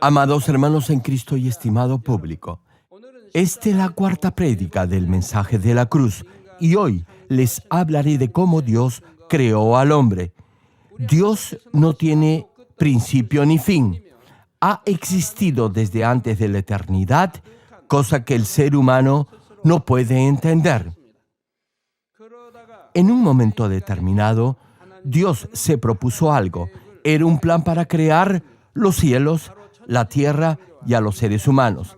Amados hermanos en Cristo y estimado público, esta es la cuarta prédica del mensaje de la cruz y hoy les hablaré de cómo Dios creó al hombre. Dios no tiene principio ni fin. Ha existido desde antes de la eternidad, cosa que el ser humano no puede entender. En un momento determinado, Dios se propuso algo. Era un plan para crear los cielos, la tierra y a los seres humanos.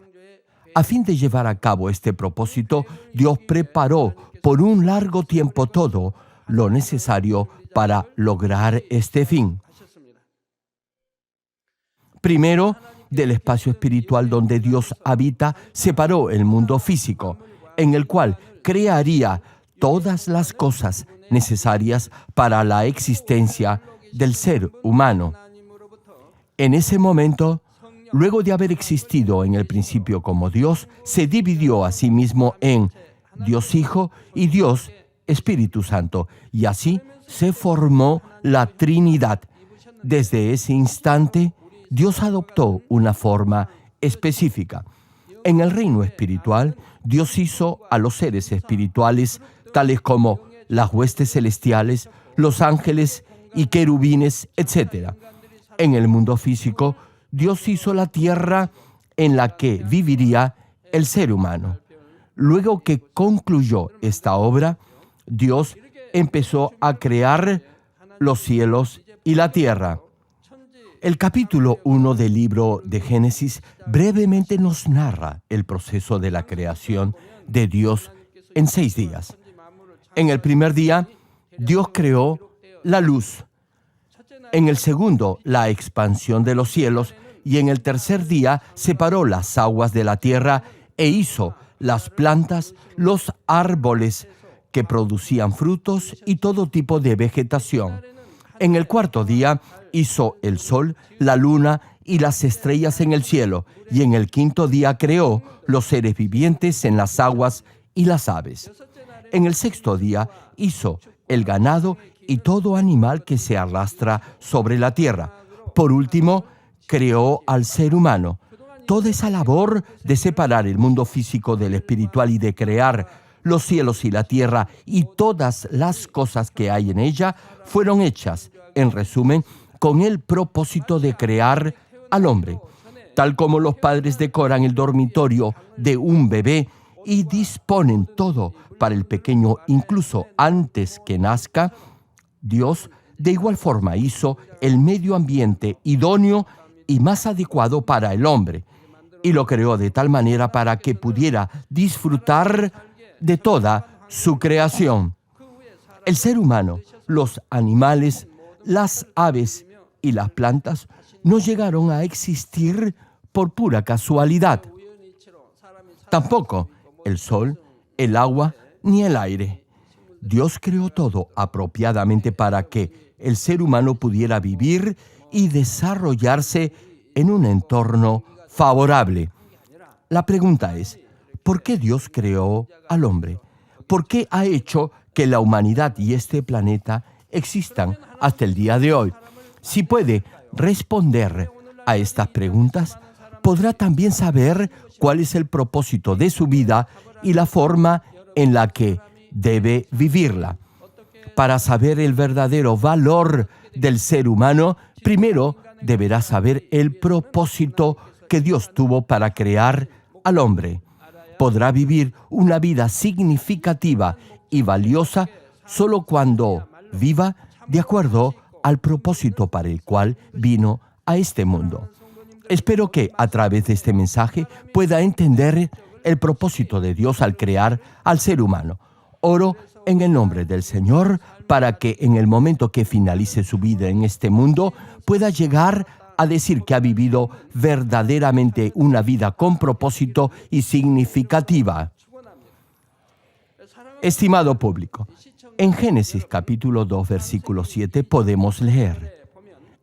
A fin de llevar a cabo este propósito, Dios preparó por un largo tiempo todo lo necesario para lograr este fin. Primero, del espacio espiritual donde Dios habita, separó el mundo físico, en el cual crearía todas las cosas necesarias para la existencia del ser humano. En ese momento, luego de haber existido en el principio como Dios, se dividió a sí mismo en Dios Hijo y Dios Espíritu Santo, y así se formó la Trinidad. Desde ese instante, Dios adoptó una forma específica. En el reino espiritual, Dios hizo a los seres espirituales, tales como las huestes celestiales, los ángeles y querubines, etc. En el mundo físico, Dios hizo la tierra en la que viviría el ser humano. Luego que concluyó esta obra, Dios empezó a crear los cielos y la tierra. El capítulo 1 del libro de Génesis brevemente nos narra el proceso de la creación de Dios en 6 días. En el primer día, Dios creó la luz. En el segundo, la expansión de los cielos. Y en el tercer día, separó las aguas de la tierra e hizo las plantas, los árboles que producían frutos y todo tipo de vegetación. En el cuarto día, hizo el sol, la luna y las estrellas en el cielo. Y en el quinto día, creó los seres vivientes en las aguas y las aves. En el sexto día, hizo el ganado y todo animal que se arrastra sobre la tierra. Por último, creó al ser humano. Toda esa labor de separar el mundo físico del espiritual y de crear los cielos y la tierra y todas las cosas que hay en ella fueron hechas, en resumen, con el propósito de crear al hombre. Tal como los padres decoran el dormitorio de un bebé y disponen todo para el pequeño incluso antes que nazca, Dios de igual forma hizo el medio ambiente idóneo y más adecuado para el hombre, y lo creó de tal manera para que pudiera disfrutar de toda su creación. El ser humano, los animales, las aves y las plantas no llegaron a existir por pura casualidad. Tampoco el sol, el agua ni el aire. Dios creó todo apropiadamente para que el ser humano pudiera vivir y desarrollarse en un entorno favorable. La pregunta es, ¿por qué Dios creó al hombre? ¿Por qué ha hecho que la humanidad y este planeta existan hasta el día de hoy? Si puede responder a estas preguntas, podrá también saber cuál es el propósito de su vida y la forma en la que debe vivirla. Para saber el verdadero valor del ser humano, primero deberá saber el propósito que Dios tuvo para crear al hombre. Podrá vivir una vida significativa y valiosa solo cuando viva de acuerdo al propósito para el cual vino a este mundo. Espero que a través de este mensaje pueda entender el propósito de Dios al crear al ser humano. Oro en el nombre del Señor para que en el momento que finalice su vida en este mundo pueda llegar a decir que ha vivido verdaderamente una vida con propósito y significativa. Estimado público, en Génesis capítulo 2, versículo 7 podemos leer: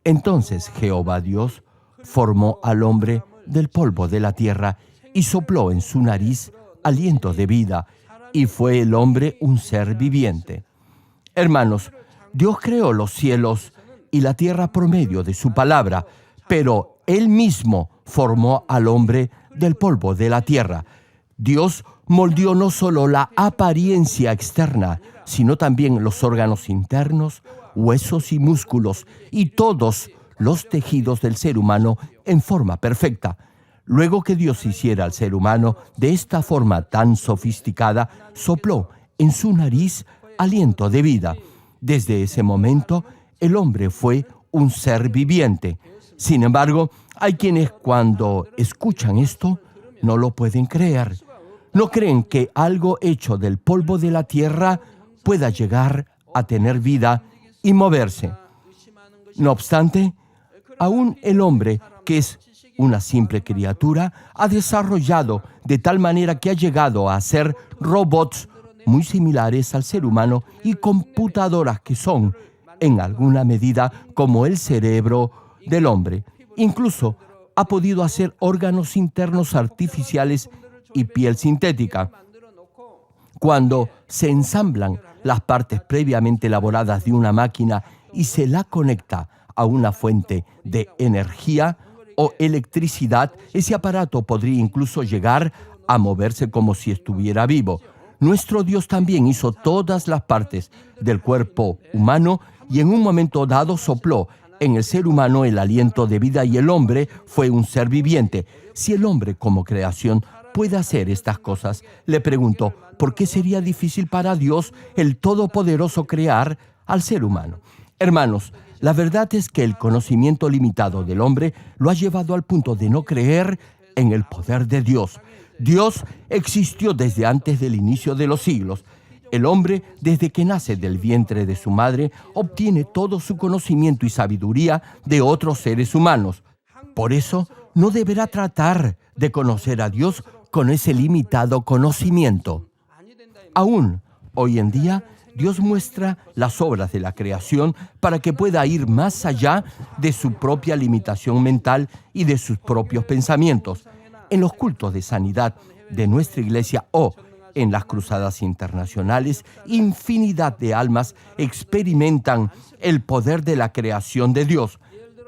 Entonces Jehová Dios formó al hombre del polvo de la tierra y sopló en su nariz aliento de vida, y fue el hombre un ser viviente. Hermanos, Dios creó los cielos y la tierra por medio de su palabra, pero Él mismo formó al hombre del polvo de la tierra. Dios moldeó no solo la apariencia externa, sino también los órganos internos, huesos y músculos, y todos los tejidos del ser humano en forma perfecta. Luego que Dios hiciera al ser humano de esta forma tan sofisticada, sopló en su nariz aliento de vida. Desde ese momento, el hombre fue un ser viviente. Sin embargo, hay quienes cuando escuchan esto no lo pueden creer. No creen que algo hecho del polvo de la tierra pueda llegar a tener vida y moverse. No obstante, aún el hombre, que es una simple criatura, ha desarrollado de tal manera que ha llegado a ser robots muy similares al ser humano y computadoras que son, en alguna medida, como el cerebro del hombre. Incluso ha podido hacer órganos internos artificiales y piel sintética. Cuando se ensamblan las partes previamente elaboradas de una máquina y se la conecta a una fuente de energía o electricidad, ese aparato podría incluso llegar a moverse como si estuviera vivo. Nuestro Dios también hizo todas las partes del cuerpo humano y en un momento dado sopló en el ser humano el aliento de vida y el hombre fue un ser viviente. Si el hombre como creación puede hacer estas cosas, le pregunto, ¿por qué sería difícil para Dios, el Todopoderoso, crear al ser humano? Hermanos, la verdad es que el conocimiento limitado del hombre lo ha llevado al punto de no creer en el poder de Dios. Dios existió desde antes del inicio de los siglos. El hombre, desde que nace del vientre de su madre, obtiene todo su conocimiento y sabiduría de otros seres humanos. Por eso, no deberá tratar de conocer a Dios con ese limitado conocimiento. Aún hoy en día, Dios muestra las obras de la creación para que pueda ir más allá de su propia limitación mental y de sus propios pensamientos. En los cultos de sanidad de nuestra iglesia o en las cruzadas internacionales, infinidad de almas experimentan el poder de la creación de Dios.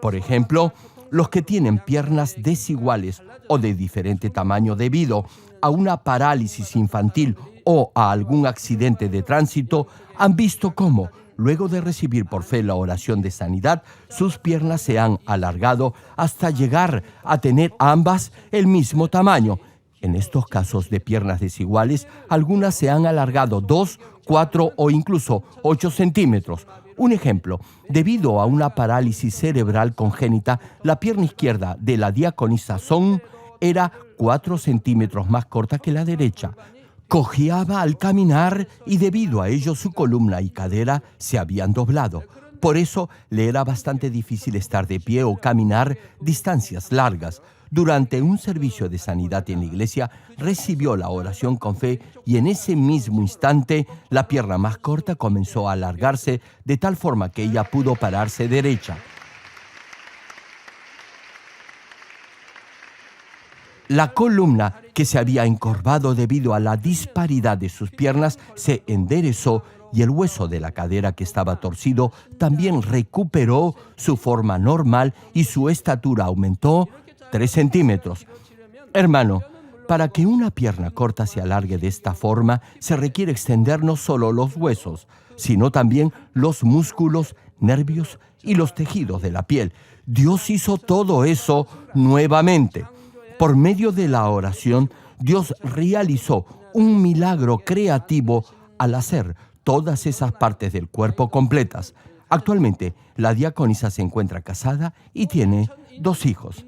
Por ejemplo, los que tienen piernas desiguales o de diferente tamaño debido a una parálisis infantil o a algún accidente de tránsito, han visto cómo, luego de recibir por fe la oración de sanidad, sus piernas se han alargado hasta llegar a tener ambas el mismo tamaño. En estos casos de piernas desiguales, algunas se han alargado 2, 4 o incluso 8 centímetros. Un ejemplo, debido a una parálisis cerebral congénita, la pierna izquierda de la diaconisa Song era 4 centímetros más corta que la derecha. Cojeaba al caminar y debido a ello su columna y cadera se habían doblado. Por eso le era bastante difícil estar de pie o caminar distancias largas. Durante un servicio de sanidad en la iglesia, recibió la oración con fe y en ese mismo instante la pierna más corta comenzó a alargarse de tal forma que ella pudo pararse derecha. La columna, que se había encorvado debido a la disparidad de sus piernas, se enderezó y el hueso de la cadera, que estaba torcido, también recuperó su forma normal y su estatura aumentó 3 centímetros. Hermano, para que una pierna corta se alargue de esta forma, se requiere extender no solo los huesos, sino también los músculos, nervios y los tejidos de la piel. Dios hizo todo eso nuevamente. Por medio de la oración, Dios realizó un milagro creativo al hacer todas esas partes del cuerpo completas. Actualmente, la diaconisa se encuentra casada y tiene 2 hijos.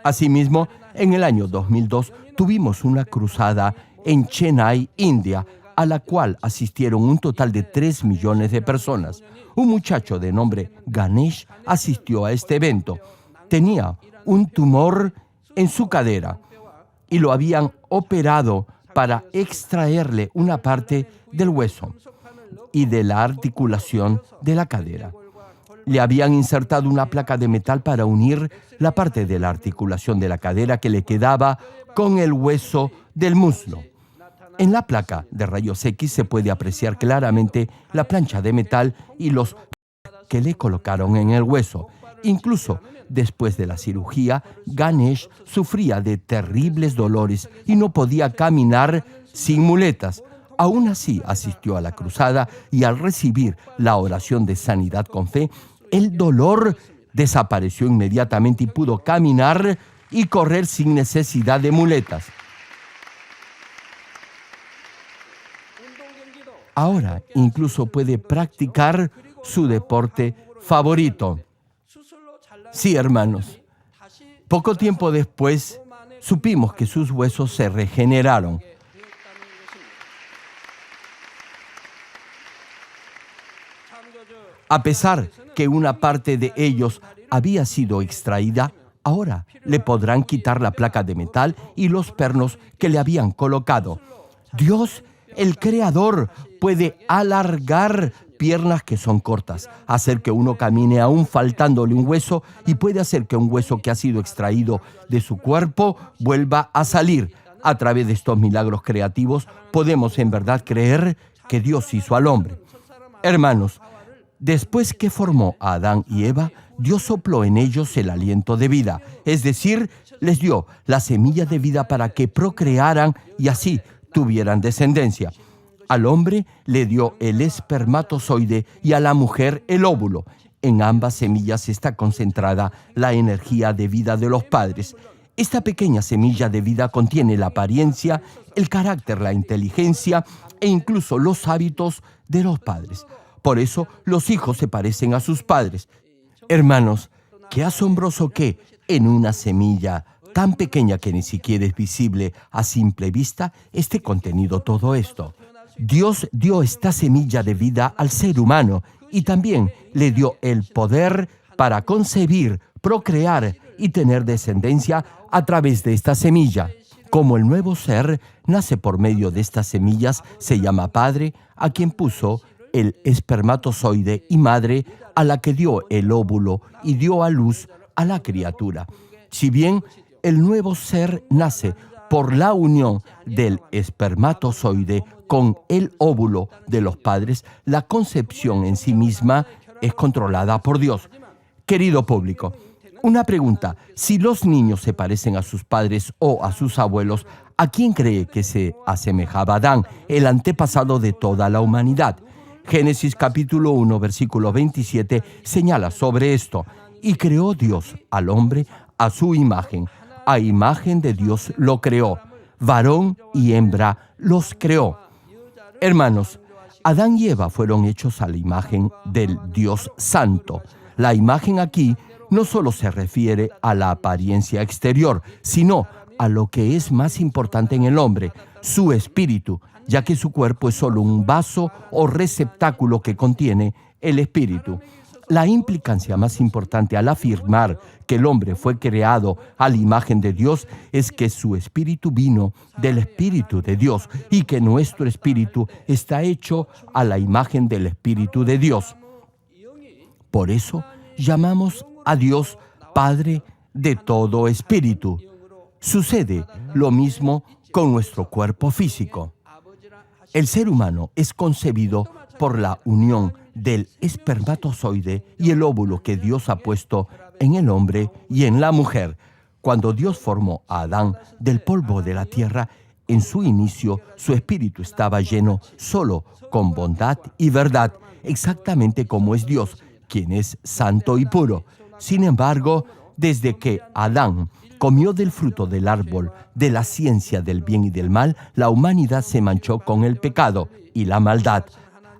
Asimismo, en el año 2002 tuvimos una cruzada en Chennai, India, a la cual asistieron un total de 3 millones de personas. Un muchacho de nombre Ganesh asistió a este evento. Tenía un tumor en su cadera y lo habían operado para extraerle una parte del hueso y de la articulación de la cadera. Le habían insertado una placa de metal para unir la parte de la articulación de la cadera que le quedaba con el hueso del muslo. En la placa de rayos X se puede apreciar claramente la plancha de metal y los que le colocaron en el hueso. Incluso después de la cirugía, Ganesh sufría de terribles dolores y no podía caminar sin muletas. Aún así, asistió a la cruzada y al recibir la oración de sanidad con fe, el dolor desapareció inmediatamente y pudo caminar y correr sin necesidad de muletas. Ahora incluso puede practicar su deporte favorito. Sí, hermanos, poco tiempo después supimos que sus huesos se regeneraron. A pesar que una parte de ellos había sido extraída, ahora le podrán quitar la placa de metal y los pernos que le habían colocado. Dios, el Creador, puede alargar piernas que son cortas, hacer que uno camine aún faltándole un hueso y puede hacer que un hueso que ha sido extraído de su cuerpo vuelva a salir. A través de estos milagros creativos podemos en verdad creer que Dios hizo al hombre. Hermanos, después que formó a Adán y Eva, Dios sopló en ellos el aliento de vida, es decir, les dio la semilla de vida para que procrearan y así tuvieran descendencia. Al hombre le dio el espermatozoide y a la mujer el óvulo. En ambas semillas está concentrada la energía de vida de los padres. Esta pequeña semilla de vida contiene la apariencia, el carácter, la inteligencia e incluso los hábitos de los padres. Por eso los hijos se parecen a sus padres. Hermanos, qué asombroso que en una semilla tan pequeña que ni siquiera es visible a simple vista esté contenido todo esto. Dios dio esta semilla de vida al ser humano y también le dio el poder para concebir, procrear y tener descendencia a través de esta semilla. Como el nuevo ser nace por medio de estas semillas, se llama Padre a quien puso el espermatozoide y Madre a la que dio el óvulo y dio a luz a la criatura. Si bien el nuevo ser nace por la unión del espermatozoide con el óvulo de los padres, la concepción en sí misma es controlada por Dios. Querido público, una pregunta: si los niños se parecen a sus padres o a sus abuelos, ¿a quién cree que se asemejaba Adán, el antepasado de toda la humanidad? Génesis capítulo 1, versículo 27 señala sobre esto: y creó Dios al hombre a su imagen. A imagen de Dios lo creó, varón y hembra los creó. Hermanos, Adán y Eva fueron hechos a la imagen del Dios Santo. La imagen aquí no solo se refiere a la apariencia exterior, sino a lo que es más importante en el hombre, su espíritu, ya que su cuerpo es solo un vaso o receptáculo que contiene el espíritu. La implicancia más importante al afirmar que el hombre fue creado a la imagen de Dios es que su espíritu vino del Espíritu de Dios y que nuestro espíritu está hecho a la imagen del Espíritu de Dios. Por eso llamamos a Dios Padre de todo espíritu. Sucede lo mismo con nuestro cuerpo físico. El ser humano es concebido por la unión del espermatozoide y el óvulo que Dios ha puesto en el hombre y en la mujer. Cuando Dios formó a Adán del polvo de la tierra, en su inicio su espíritu estaba lleno solo con bondad y verdad, exactamente como es Dios, quien es santo y puro. Sin embargo, desde que Adán comió del fruto del árbol de la ciencia del bien y del mal, la humanidad se manchó con el pecado y la maldad.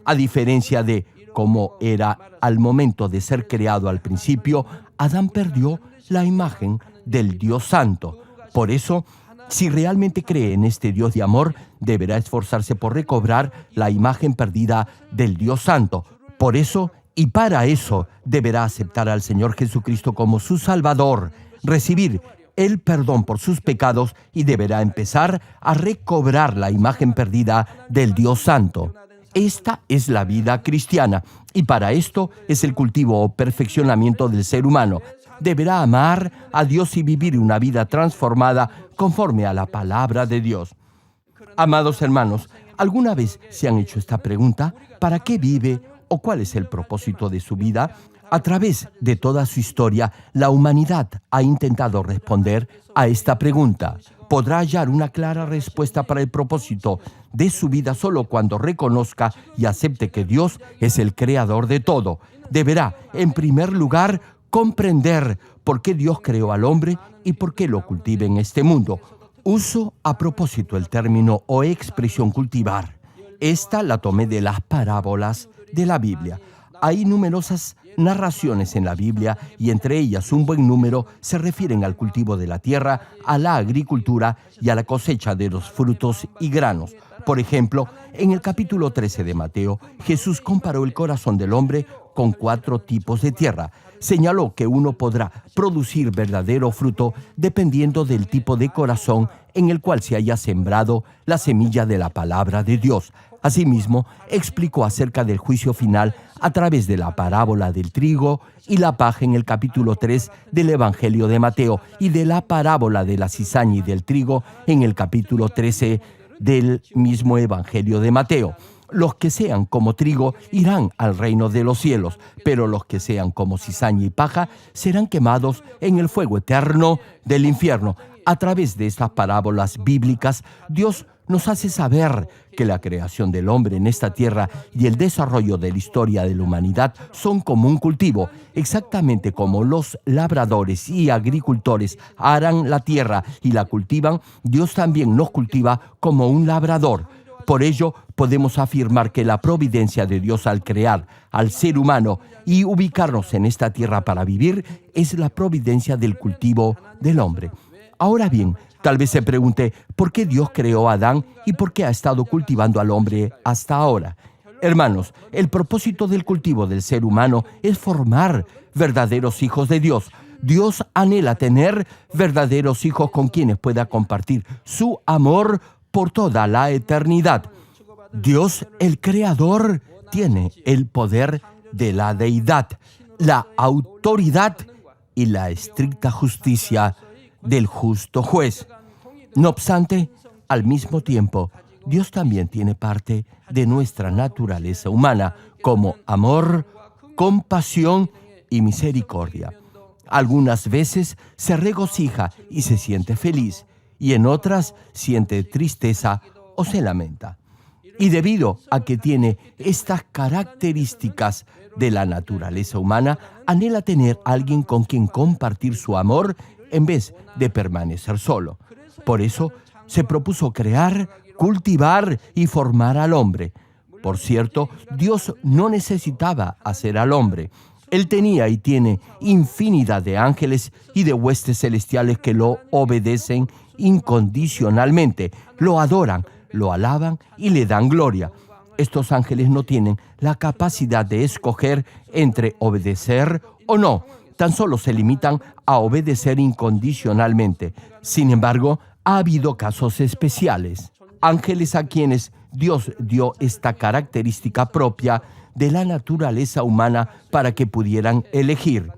A diferencia de cómo era al momento de ser creado al principio, Adán perdió la imagen del Dios Santo. Por eso, si realmente cree en este Dios de amor, deberá esforzarse por recobrar la imagen perdida del Dios Santo. Por eso, y para eso, deberá aceptar al Señor Jesucristo como su Salvador, recibir el perdón por sus pecados y deberá empezar a recobrar la imagen perdida del Dios Santo. Esta es la vida cristiana y para esto es el cultivo o perfeccionamiento del ser humano. Deberá amar a Dios y vivir una vida transformada conforme a la palabra de Dios. Amados hermanos, ¿alguna vez se han hecho esta pregunta? ¿Para qué vive o cuál es el propósito de su vida? A través de toda su historia, la humanidad ha intentado responder a esta pregunta. Podrá hallar una clara respuesta para el propósito de su vida solo cuando reconozca y acepte que Dios es el creador de todo. Deberá, en primer lugar, comprender por qué Dios creó al hombre y por qué lo cultiva en este mundo. Uso a propósito el término o expresión cultivar. Esta la tomé de las parábolas de la Biblia. Hay numerosas narraciones en la Biblia y entre ellas un buen número se refieren al cultivo de la tierra, a la agricultura y a la cosecha de los frutos y granos. Por ejemplo, en el capítulo 13 de Mateo, Jesús comparó el corazón del hombre con 4 tipos de tierra. Señaló que uno podrá producir verdadero fruto dependiendo del tipo de corazón en el cual se haya sembrado la semilla de la palabra de Dios. Asimismo, explicó acerca del juicio final a través de la parábola del trigo y la paja en el capítulo 3 del Evangelio de Mateo y de la parábola de la cizaña y del trigo en el capítulo 13 del mismo Evangelio de Mateo. Los que sean como trigo irán al reino de los cielos, pero los que sean como cizaña y paja serán quemados en el fuego eterno del infierno. A través de estas parábolas bíblicas, Dios nos hace saber que la creación del hombre en esta tierra y el desarrollo de la historia de la humanidad son como un cultivo, exactamente como los labradores y agricultores aran la tierra y la cultivan. Dios también nos cultiva como un labrador. Por ello, podemos afirmar que la providencia de Dios al crear al ser humano y ubicarnos en esta tierra para vivir es la providencia del cultivo del hombre. Ahora bien, tal vez se pregunte por qué Dios creó a Adán y por qué ha estado cultivando al hombre hasta ahora. Hermanos, el propósito del cultivo del ser humano es formar verdaderos hijos de Dios. Dios anhela tener verdaderos hijos con quienes pueda compartir su amor por toda la eternidad. Dios, el Creador, tiene el poder de la deidad, la autoridad y la estricta justicia del justo juez. No obstante, al mismo tiempo, Dios también tiene parte de nuestra naturaleza humana, como amor, compasión y misericordia. Algunas veces se regocija y se siente feliz, y en otras siente tristeza o se lamenta. Y debido a que tiene estas características de la naturaleza humana, anhela tener a alguien con quien compartir su amor en vez de permanecer solo. Por eso se propuso crear, cultivar y formar al hombre. Por cierto, Dios no necesitaba hacer al hombre. Él tenía y tiene infinidad de ángeles y de huestes celestiales que lo obedecen incondicionalmente, lo adoran, lo alaban y le dan gloria. Estos ángeles no tienen la capacidad de escoger entre obedecer o no, tan solo se limitan a obedecer incondicionalmente. Sin embargo, ha habido casos especiales, ángeles a quienes Dios dio esta característica propia de la naturaleza humana para que pudieran elegir.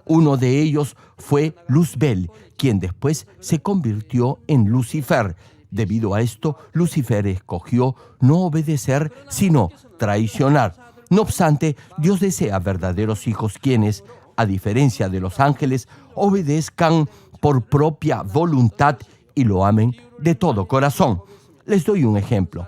Uno de ellos fue Luzbel, quien después se convirtió en Lucifer. Debido a esto, Lucifer escogió no obedecer, sino traicionar. No obstante, Dios desea verdaderos hijos quienes, a diferencia de los ángeles, obedezcan por propia voluntad y lo amen de todo corazón. Les doy un ejemplo.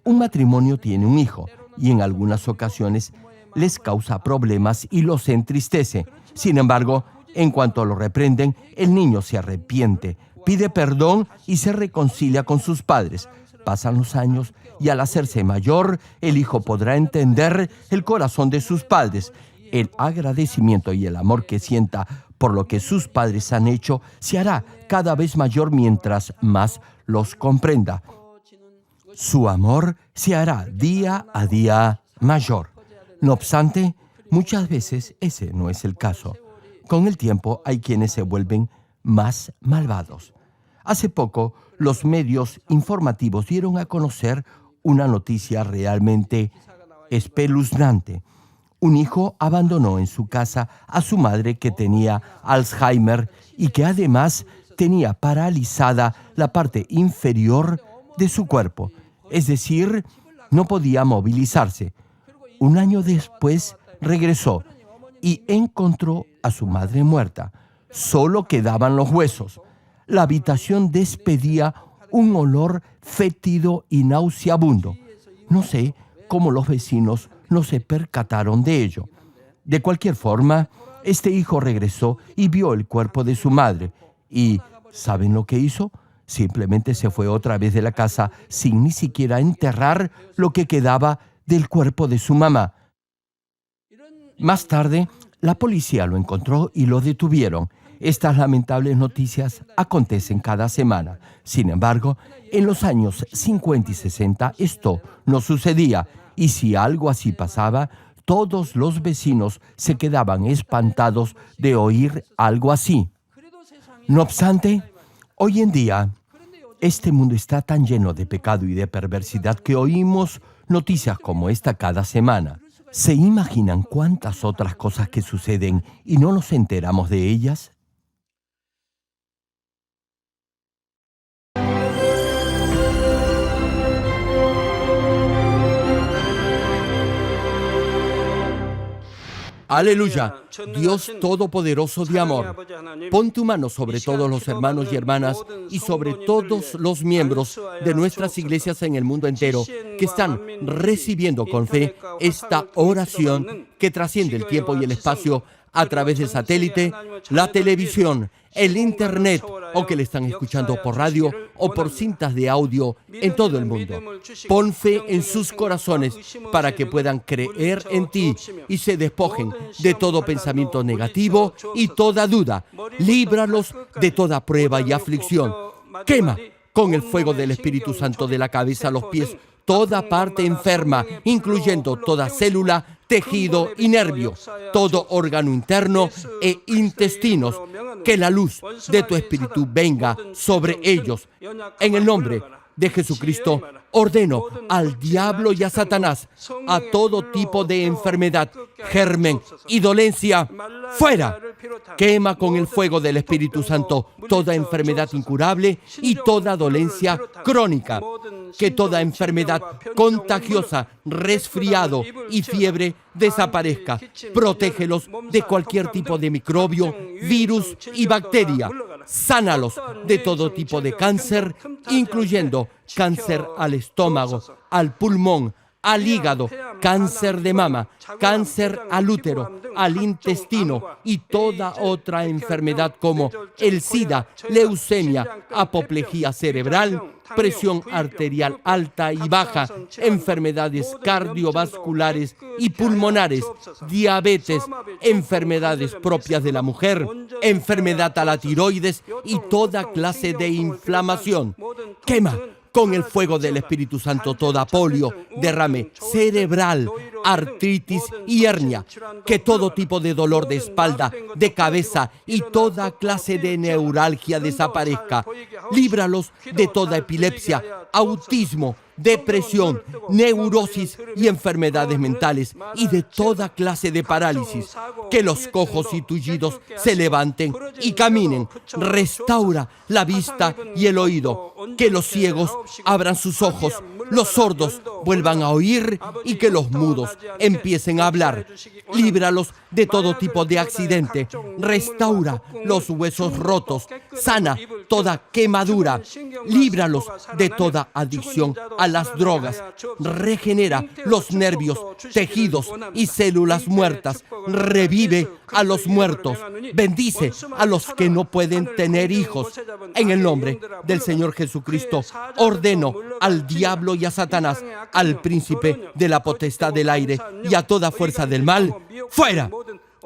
Un matrimonio tiene un hijo y en algunas ocasiones les causa problemas y los entristece. Sin embargo, en cuanto lo reprenden, el niño se arrepiente, pide perdón y se reconcilia con sus padres. Pasan los años y al hacerse mayor, el hijo podrá entender el corazón de sus padres. El agradecimiento y el amor que sienta por lo que sus padres han hecho se hará cada vez mayor mientras más los comprenda. Su amor se hará día a día mayor. No obstante, muchas veces ese no es el caso. Con el tiempo hay quienes se vuelven más malvados. Hace poco, los medios informativos dieron a conocer una noticia realmente espeluznante. Un hijo abandonó en su casa a su madre que tenía Alzheimer y que además tenía paralizada la parte inferior de su cuerpo, es decir, no podía movilizarse. Un año después regresó y encontró a su madre muerta. Solo quedaban los huesos. La habitación despedía un olor fétido y nauseabundo. No sé cómo los vecinos no se percataron de ello. De cualquier forma, este hijo regresó y vio el cuerpo de su madre. ¿Y saben lo que hizo? Simplemente se fue otra vez de la casa sin ni siquiera enterrar lo que quedaba del cuerpo de su mamá. Más tarde, la policía lo encontró y lo detuvieron. Estas lamentables noticias acontecen cada semana. Sin embargo, en los años 50 y 60 esto no sucedía. Y si algo así pasaba, todos los vecinos se quedaban espantados de oír algo así. No obstante, hoy en día, este mundo está tan lleno de pecado y de perversidad que oímos noticias como esta cada semana. ¿Se imaginan cuántas otras cosas que suceden y no nos enteramos de ellas? Aleluya, Dios Todopoderoso de amor, pon tu mano sobre todos los hermanos y hermanas y sobre todos los miembros de nuestras iglesias en el mundo entero que están recibiendo con fe esta oración que trasciende el tiempo y el espacio a través del satélite, la televisión, el internet o que le están escuchando por radio o por cintas de audio en todo el mundo. Pon fe en sus corazones para que puedan creer en ti y se despojen de todo pensamiento negativo y toda duda. Líbralos de toda prueba y aflicción. Quema con el fuego del Espíritu Santo de la cabeza a los pies toda parte enferma, incluyendo toda célula, tejido y nervio, todo órgano interno e intestinos. Que la luz de tu Espíritu venga sobre ellos. En el nombre de Jesucristo, ordeno al diablo y a Satanás, a todo tipo de enfermedad, germen y dolencia, fuera. Quema con el fuego del Espíritu Santo toda enfermedad incurable y toda dolencia crónica. Que toda enfermedad contagiosa, resfriado y fiebre desaparezca. Protégelos de cualquier tipo de microbio, virus y bacteria. Sánalos de todo tipo de cáncer, incluyendo cáncer al estómago, al pulmón, al hígado, cáncer de mama, cáncer al útero, al intestino y toda otra enfermedad como el SIDA, leucemia, apoplejía cerebral, presión arterial alta y baja, enfermedades cardiovasculares y pulmonares, diabetes, enfermedades propias de la mujer, enfermedad a la tiroides y toda clase de inflamación. Quema con el fuego del Espíritu Santo toda polio, derrame cerebral, artritis y hernia. Que todo tipo de dolor de espalda, de cabeza y toda clase de neuralgia desaparezca. Líbralos de toda epilepsia, autismo, depresión, neurosis y enfermedades mentales y de toda clase de parálisis. Que los cojos y tullidos se levanten y caminen. Restaura la vista y el oído. Que los ciegos abran sus ojos, los sordos vuelvan a oír y que los mudos empiecen a hablar. Líbralos de todo tipo de accidente. Restaura los huesos rotos. Sana toda quemadura. Líbralos de toda adicción a las drogas. Regenera los nervios, tejidos y células muertas. Revive a los muertos. Bendice a los que no pueden tener hijos. En el nombre del Señor Jesucristo, ordeno al diablo y a Satanás, al príncipe de la potestad del aire y a toda fuerza del mal, fuera.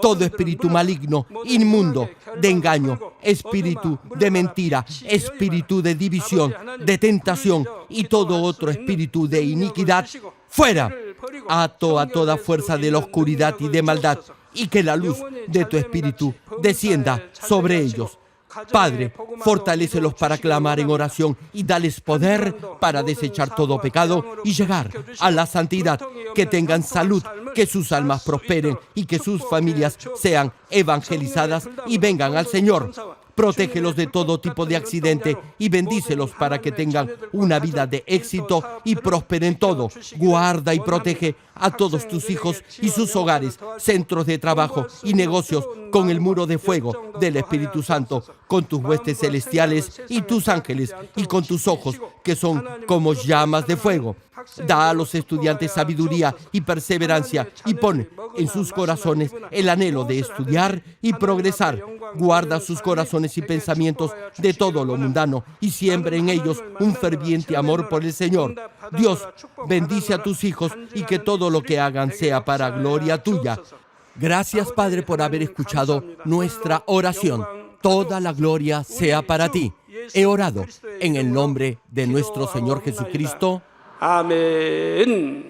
Todo espíritu maligno, inmundo, de engaño, espíritu de mentira, espíritu de división, de tentación y todo otro espíritu de iniquidad, fuera. Ato a toda fuerza de la oscuridad y de maldad y que la luz de tu espíritu descienda sobre ellos. Padre, fortalécelos para clamar en oración y dales poder para desechar todo pecado y llegar a la santidad, que tengan salud, que sus almas prosperen y que sus familias sean evangelizadas y vengan al Señor. Protégelos de todo tipo de accidente y bendícelos para que tengan una vida de éxito y prosperen todo. Guarda y protege a todos tus hijos y sus hogares, centros de trabajo y negocios con el muro de fuego del Espíritu Santo, con tus huestes celestiales y tus ángeles y con tus ojos que son como llamas de fuego. Da a los estudiantes sabiduría y perseverancia y pone en sus corazones el anhelo de estudiar y progresar. Guarda sus corazones y pensamientos de todo lo mundano y siembra en ellos un ferviente amor por el Señor. Dios, bendice a tus hijos y que todo lo que hagan sea para gloria tuya. Gracias, Padre, por haber escuchado nuestra oración. Toda la gloria sea para ti. He orado en el nombre de nuestro Señor Jesucristo. 아멘.